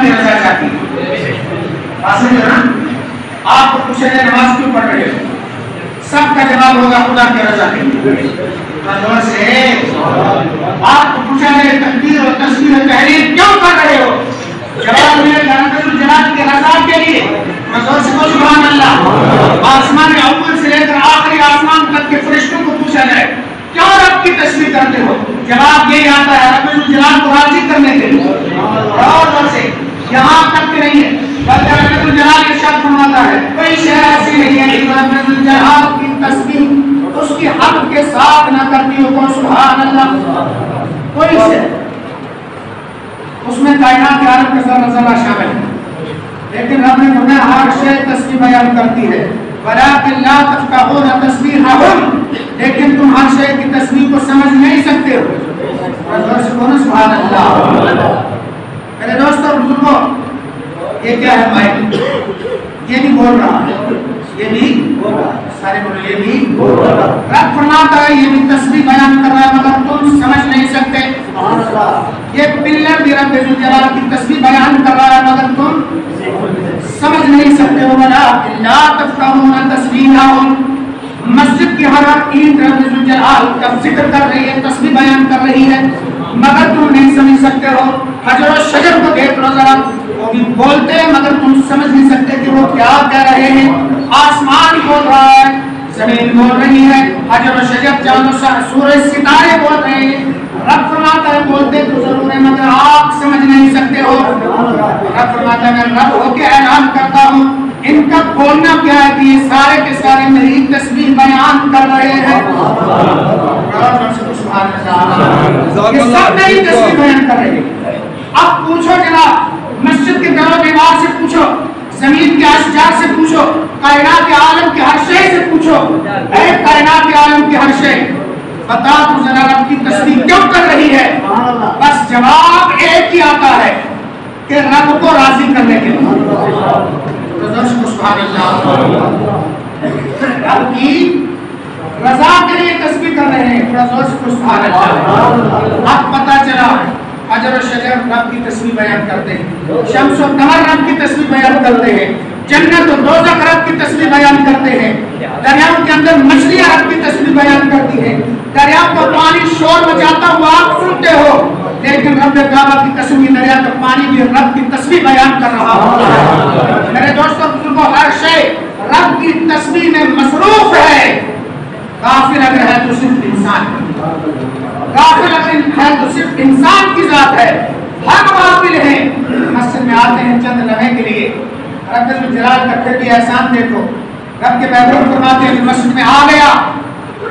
کی رضا چاہتی ہے. بات سمجھو نا. آپ کو پوچھے جائے نماز کیوں پڑھ رہے ہو, سب کا جواب ہوگا خدا کی رضا کے لیے. آپ کو پوچھا جائے تکبیر اور تسبیح اور تحلیل کیوں کر رہے ہو, جواب ملے گا رب الجلال کی رضا کے لیے. زور سے بولو سبحان اللہ. آسمان اول سے لے کر آخری آسمان تک کے فرشتوں کو پوچھا جائے کیوں رب کی تسبیح کرتے ہو, جواب یہی آتا ہے رب الجلال کو راضی کرنے کے لیے. اور زور سے یہاں تک کہ نہیں ہے بلکہ رب الجلال ارشاد فرماتا ہے کوئی شے ایسی نہیں ہے کہ رب الجلال کی تسبیح اس کی حق کے ساتھ نہ کرتی ہو. کون سبحان اللہ. کوئی شے اس میں کائنات کے عالم کا ذرہ ذرہ شامل ہے, لیکن رب نے فرمایا ہر شے تسبیح بیان کرتی ہے. ولکن لا تفقهون تسبیحهم, لیکن تم ہر شے کی تسبیح کو سمجھ نہیں سکتے ہو. سبحان اللہ. میرے دوستوں بزرگوں, یہ کیا ہے مائک, یہ بھی بول رہا ہے, یہ بھی بول رہا ہے, سارے بولو یہ بھی بول رہا ہے. رب فرماتا ہے یہ بھی تسبیح بیان کر رہا ہے مگر تم سمجھ نہیں سکتے. یہ پلر بھی رب الجلال کی تسبیح بیان کر رہا ہے مگر تم سمجھ نہیں سکتے ہو. لا تفقهون تسبیحهم, مسجد کی ہر اینٹ رب الجلال کا ذکر کر رہی ہے, تسبیح بیان کر رہی ہے مگر تم نہیں سمجھ سکتے ہو. حجر و شجر کو دیکھ لو ذرا, وہ بھی بولتے ہیں مگر تم سمجھ نہیں سکتے کہ وہ کیا کہہ رہے ہیں. آسمان بول رہا ہے, زمین بول رہی ہے, حجر و شجر چاند و سورج ستارے بول رہے ہیں. رب فرماتا ہے بولتے تو ضرور ہے مگر آپ سمجھ نہیں سکتے ہو. رب فرماتا ہے میں رب ہو کے اعلان کرتا ہوں ان کا بولنا کیا ہے کہ یہ سارے کے سارے میری تسبیح بیان کر رہے ہیں. یہ سب میری تسبیح بیان کر رہے ہیں. اب پوچھو جناب, مسجد کے در و دیوار سے پوچھو, زمین کے اشجار سے پوچھو, کائنات عالم کے ہر شے سے پوچھو, اے کائنات عالم کے ہر شے بتا تو ذرا رب کی تسبیح کیوں کر رہی ہے. بس جواب ایک ہی آتا ہے کہ رب کو راضی کرنے کے لیے. رب کی رضا کے لیے تسبیح کر رہے ہیں. اب پتہ چلا حجر و شجر رب کی تسبیح بیان کرتے ہیں, شمس و قمر رب کی تسبیح بیان کرتے ہیں, جنت و دوزخ رب کی تسبیح بیان کرتے ہیں, دریاؤں کے اندر مچھلیاں رب کی تسبیح بیان کرتی ہیں, دریاؤں کا پانی شور مچاتا ہوا آپ سنتے ہو, لیکن رب کعبہ کی قسم یہ دریا کا پانی بھی رب کی تسبیح بیان کر رہا ہوتا. میرے دوستوں بزرگوں, ہر شے رب کی تسبیح میں مصروف ہے. کافر اگر ہے تو صرف انسان, کافر اگر ہے تو صرف انسان کی ذات ہے. ہم غافل ہیں, مسجد میں آتے ہیں چند لمحے کے لیے, رب الجلال کا پھر بھی احسان دیکھو. رب کے پیغمبر فرماتے ہیں مسجد میں آ گیا,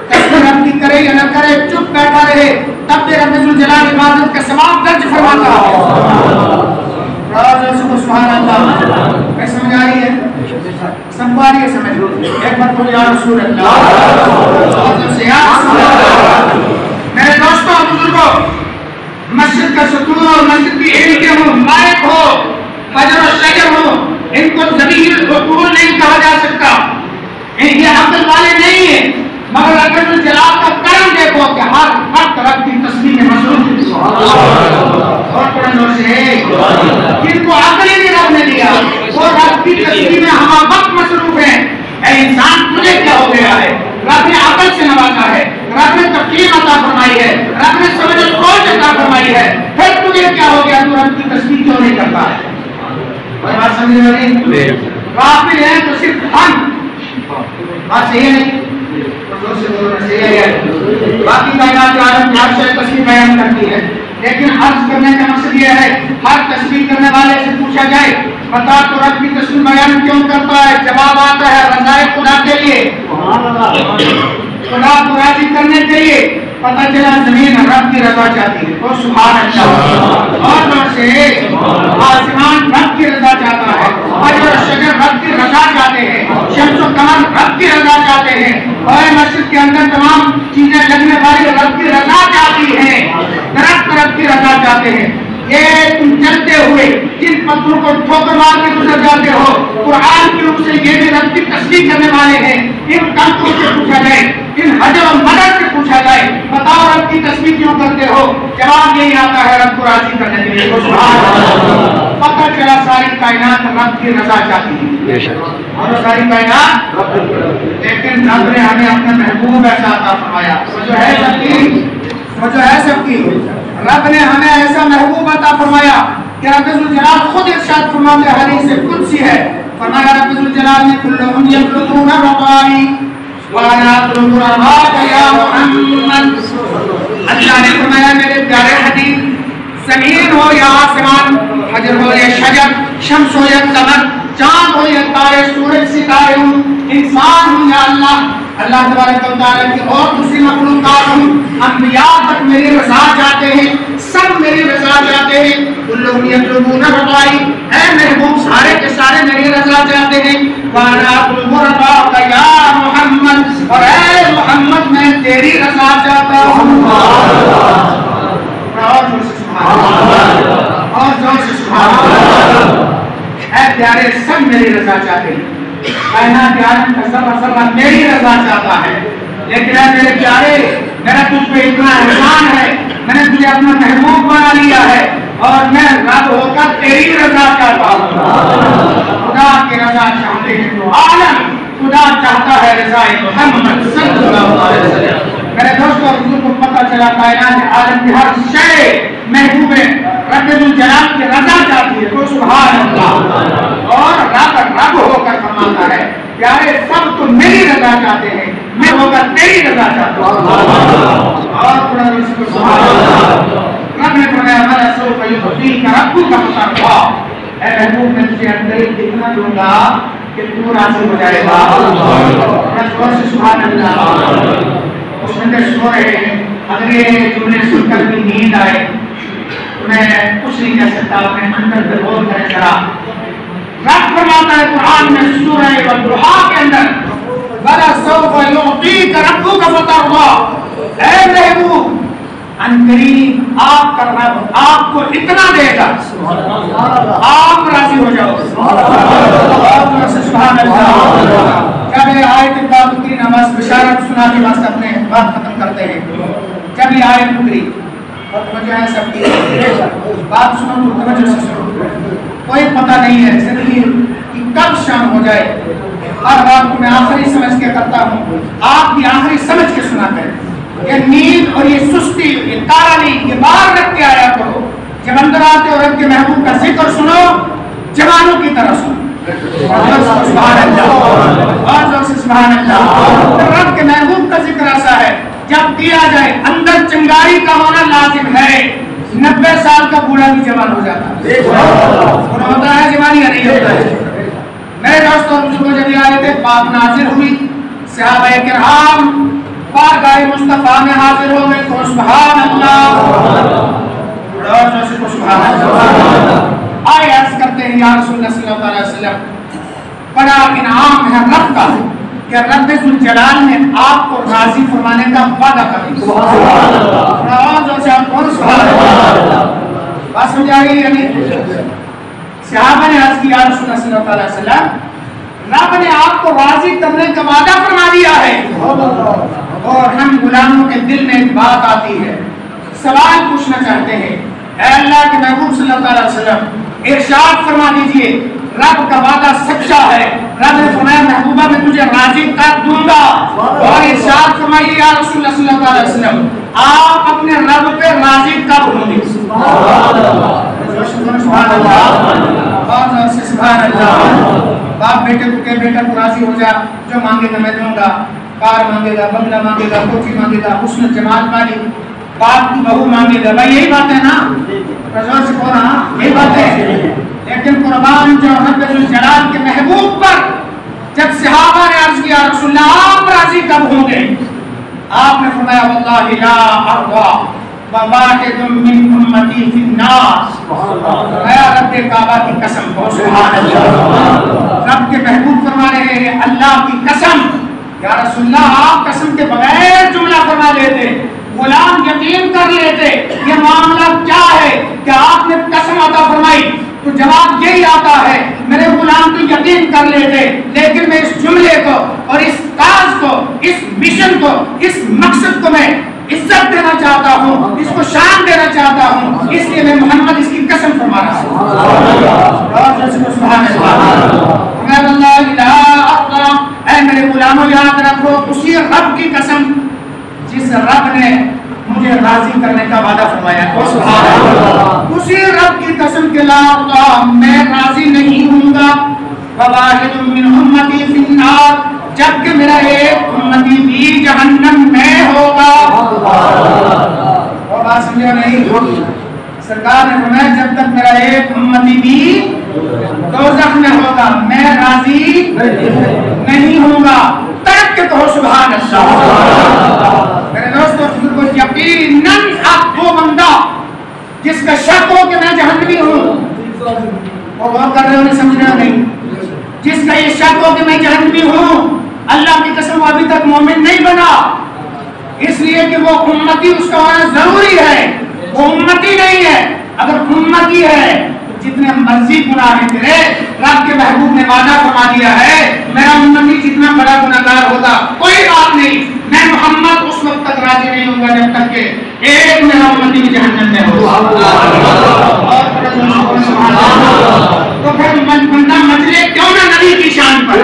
تسبیح رب کی کرے یا نہ کرے, چپ بیٹھا رہے, تب بھی رب الجلال عبادت کا ثواب درج فرماتا ہے. سبحان اللہ. میں سمجھ آ رہی ہے, سب کو آ رہی ہے سمجھ. ایک بار بولو یا رسول اللہ. میرے دوستوں بزرگوں, مسجد کا ستون اور مسجد کی اینٹیں ہوں, مائک ہو, حجر و شجر ہو, ان کو زمین عقول نہیں کہا جا سکتا, یہ عقل والے نہیں ہیں, مگر رب الجلال کا کرم دیکھو کہ ہر وقت رب کی تسبیح میں مصروف ہے. اور پڑھنے سے جن کو عقل ہی نہیں رب نے دیا وہ رب کی تسبیح میں ہر وقت مصروف ہے. اے انسان تجھے کیا ہو گیا ہے؟ رب نے عقل سے نوازا ہے, رب نے تفہیم عطا فرمائی ہے, رب نے سمجھ و سوچ عطا فرمائی ہے, پھر تجھے کیا ہو گیا تو رب کی تسبیح کیوں نہیں کرتا ہے؟ بات سمجھ رہے ہیں؟ غافل ہیں تو صرف ہم. بات صحیح ہے, باقی کائنات عالم ہر شے تسبیح بیان کرتی ہے, لیکن عرض کرنے کا مقصد یہ ہے ہر تسبیح کرنے والے سے پوچھا جائے بتا تو رب کی تسبیح بیان کیوں کرتا ہے, جواب آتا ہے رضائے خدا کے لیے, خدا کو راضی کرنے کے لیے. پتہ چلا زمین رب کی رضا چاہتی ہے, تو سبحان اللہ. اور زور سے آسمان رب کی رضا چاہتا ہے, حجر و شجر رب کی رضا چاہتے ہیں, شمس و قمر رب کی رضا چاہتے ہیں, اور مسجد کے اندر تمام چیزیں لگنے والی رب کی رضا چاہتی ہیں, درخت رب کی رضا چاہتے ہیں. یہ تم چلتے ہوئے جن پتھروں کو ٹھوکر مار کے گزر جاتے ہو, قرآن کی روح سے یہ بھی رب کی تسبیح کرنے والے ہیں. ان کنکروں سے پوچھا جائے, ان حجر و مدد سے پوچھا جائے بتاؤ رب کی تسبیح کیوں کرتے ہو, جواب یہی آتا ہے رب کو راضی کرنے کے لیے. پتہ چلا کائنات رب کی رضا چاہتی ہے اور ساری کائنات، لیکن رب نے ہمیں اپنا محبوب ایسا عطا فرمایا. جو ہے سب کی رب نے ہمیں ایسا محبوب عطا فرمایا کہ رب ذوالجلال خود ارشاد فرماتے ہیں، حدیث قدسی ہے، فرمایا رب ذوالجلال نے کلہم یطلبون رضائی وانا اطلب رضاک یا محمد. اللہ نے فرمایا میرے پیارے حبیب، زمین ہو یا آسمان، حجر ہو یا شجر، شمس ہو یا قمر، چاند ہو یا تارے، سورج ستارے ہوں، انسان ہوں یا اللہ تبارک و تعالیٰ کی اور دوسری مخلوقات ہوں، انبیاء تک میری رضا چاہتے ہیں، سب میری رضا چاہتے ہیں. کلہم یطلبون رضائی، اے محبوب سارے کے سارے میری رضا چاہتے ہیں. وانا اطلب رضاک یا محمد، اور اے محمد میں تیری رضا چاہتا ہوں. اور زور سے سبحان اللہ. اے پیارے سب میری رضا چاہتے ہیں، کائنات عالم کا سب ذرہ میری رضا چاہتا ہے. لیکن اے میرے پیارے، میرا تجھ پہ اتنا احسان ہے، میں نے تجھے اپنا محبوب بنا لیا ہے اور میں رب ہو کر تیری رضا چاہتا ہوں. خدا کی رضا چاہتے ہیں تو عالم، خدا چاہتا ہے رضا محمد صلی اللہ علیہ وسلم. میرے دوستوں اور حضور کو پتہ چلا کائنات عالم کی ہر شے محبوب رب ذوالجلال کی رضا چاہتی ہے. تو سبحان اللہ. اور رب ہو کر فرماتا ہے پیارے سب تو میری رضا چاہتے ہیں، میں ہو کر تیری رضا چاہتا ہوں. اور قرآن میں سبحان اللہ رب نے فرمایا ماذا سوف یعطیک ربک فترضی. اے محبوب میں تجھے قریب اتنا دوں گا کہ تو راضی ہو جائے گا. اور سبحان اللہ. اس میں سو رہے ہیں، اگر یہ جملے سن کر بھی نیند آئے تو میں کچھ نہیں کہہ سکتا. اپنے اندر پہ غور کریں ذرا. رب فرماتا ہے قرآن میں سورہ والضحیٰ کے اندر وَلَسَوْفَ يُعْطِيكَ رَبُّكَ فَتَرْضَىٰ. اے محبوب عنقریب آپ کا رب آپ کو اتنا دے گا آپ راضی ہو جاؤ. سبحان اللہ. جب یہ آیت اتری نماز بشارت سنا کے بعد اپنے بات ختم کرتے ہیں. جب یہ آیت اتری اور توجہ ہے سب کی بات سنو تو توجہ سے سنو. کوئی پتہ نہیں ہے زندگی کی کب شام ہو جائے. ہر بات کو میں آخری سمجھ کے کرتا ہوں، آپ بھی آخری سمجھ کے سنا کریں. یہ نیند اور یہ سستی، یہ تارالی، یہ باہر رکھ کے آیا کرو. جب اندر آتے اور رب کے محبوب کا ذکر سنو جوانوں کی طرح سنو. سبحان اللہ. اور سبحان اللہ. رب کے محبوب کا ذکر ایسا ہے جب کیا جائے اندر چنگاری کا ہونا لازم ہے. 90 سال کا بوڑھا بھی جوان ہو جاتا ہے. ہوتا ہے جوانی یا نہیں ہوتا ہے؟ میرے دوستوں کو جب یہ آیت پاک نازل ہوئی، صحابہ کرام بارگاہ مصطفیٰ میں حاضر ہو گئے. تو سبحان اللہ. سبحان اللہ. آئے عرض کرتے ہیں یا رسول اللہ صلی اللہ علیہ وسلم، بڑا انعام ہے رب کا کہ رب ذوالجلال نے آپ کو راضی فرمانے کا وعدہ کر دیا. بات سمجھ آ گئی؟ یعنی صحابہ نے عرض کیا یا رسول اللہ صلی اللہ علیہ وسلم، رب نے آپ کو راضی کرنے کا وعدہ فرما دیا ہے اور ہم غلاموں کے دل میں ایک بات آتی ہے، سوال پوچھنا چاہتے ہیں. اے اللہ کے محبوب صلی اللہ علیہ وسلم ارشاد فرما دیجئے رب کا وعدہ سچا ہے. رب نے فرمایا محبوبہ میں تجھے راضی کر دوں گا. اور ارشاد فرمائیے یا رسول اللہ صلی اللہ علیہ وسلم آپ اپنے رب پہ راضی کب ہوں گے؟ سبحان اللہ. سبحان اللہ. باپ بیٹے کو کہ بیٹا تو راضی ہو جا، جو مانگے گا میں دوں گا. کار مانگے گا، بنگلہ مانگے گا، کوٹھی مانگے گا، حسن جمال والی باپ کی بہو مانگے گا. بھائی یہی بات ہے نا؟ زور سے بول رہا یہی بات ہے. لیکن قربان جو رب ذوالجلال کے محبوب پر جب صحابہ نے عرض کیا رسول اللہ آپ راضی کب ہوں گے؟ آپ نے فرمایا واللہ لا ارضى وواحد من امتی فی النار. اے رب کعبہ کی قسم کو سبحان اللہ. رب کے محبوب فرما رہے ہیں اللہ کی قسم. یا رسول اللہ آپ قسم کے بغیر جملہ فرما لیتے، غلام یقین کر لیتے یہ معاملہ کیا ہے کہ آپ نے قسم عطا فرمائی تو جواب یہی آتا ہے میرے غلام تو یقین کر لیتے، لیکن میں اس جملے کو اور اس کاز کو، اس مشن کو، اس مقصد کو میں عزت دینا چاہتا ہوں، اس کو شان دینا چاہتا ہوں، اس لیے میں محمد اس کی قسم فرما رہا ہوں. اللہ میں راضی نہیں ہوں گا وواحد من امتی فی النار جبکہ میرا ایک امتی بھی جہنم میں ہوگا. اور بات سمجھے نہیں؟ سرکار نے فرمایا جب تک میرا ایک امتی بھی دوزخ میں ہوگا میں راضی نہیں ہوں گا. ترک کے کہو سبحان اللہ. میرے دوستو کو یقیناً اب وہ بندہ جس کا شک ہو کہ میں جہنمی ہوں وہ غور کر رہے ہو نہیں سمجھ رہے ہو نہیں. جس کا یہ شک ہو کہ میں جہنمی ہوں اللہ کی قسم وہ ابھی تک مومن نہیں بنا اس لیے کہ وہ امتی اس کا ہونا ضروری ہے. وہ امتی نہیں ہے. اگر امتی ہے تو جتنے مرضی گناہ کرے رب کے محبوب نے وعدہ فرما دیا ہے میرا امتی جتنا بڑا گناہگار ہوگا کوئی بات نہیں میں محمد اس وقت تک راضی نہیں ہوں گا جب تک کہ ایک میرا امتی بھی جہنم میں ہو. تو پھر بندہ مجلے کیوں نہ نبی کی شان پر.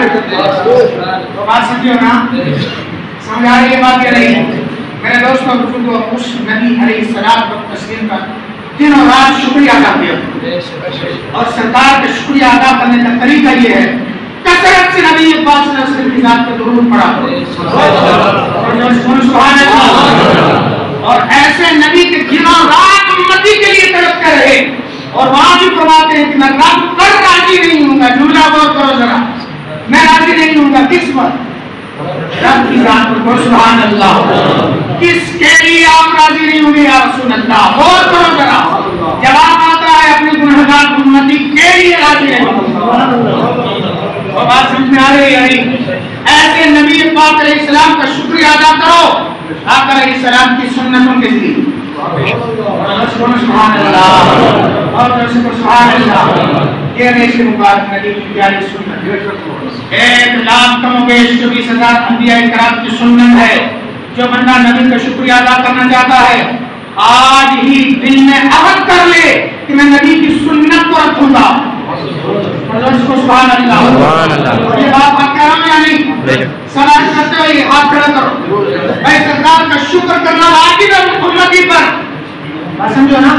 تو بات سمجھو نا سمجھا رہی ہے بات یہ نہیں. میرے دوستوں بزرگوں اس نبی علیہ الصلوۃ والتسلیم کا دن اور رات شکریہ ادا کیا اور سرکار کا شکریہ ادا کرنے کا طریقہ یہ ہے کثرت سے نبی پاک صلی اللہ علیہ وسلم کی ذات پر درود پڑھا سبحان اللہ. اور ایسے نبی کے دنوں رات امتی کے لیے تڑپتے رہے اور وہاں بھی فرماتے ہیں کہ میں رب پر راضی نہیں ہوں گا. جملہ غور کرو ذرا میں راضی نہیں ہوں گا کس پر؟ رب کی ذات پر. سبحان اللہ. کس کے لیے آپ راضی نہیں ہوں گے یا رسول اللہ؟ غور کرو ذرا. جواب آتا ہے اپنی گنہگار امتی کے لیے راضی نہیں. اور بات سمجھ میں آ رہی ہے؟ ایسے نبی پاک علیہ السلام کا شکریہ ادا کرو آقا علیہ السلام کی سنتوں کے لیے. سبحان اللہ. اور سبحان اللہ. یہ ریشے مبارک نبی کی پیاری سنت 1,00,000 کم و بیش 24,000 انبیاء کرام کی سنت ہے. جو بندہ نبی کا شکریہ ادا کرنا چاہتا ہے آج ہی دل میں عہد کر لے کہ میں نبی کی سنت کو رکھوں گا. سبحان اللہ. یہ بات کہہ رہا ہوں یا نہیں؟ سلام کرتے ہوئے ہاتھ کھڑا کرو. میں سرکار کا شکر کرنا واجب ہے امتی پر. بات سمجھو نا.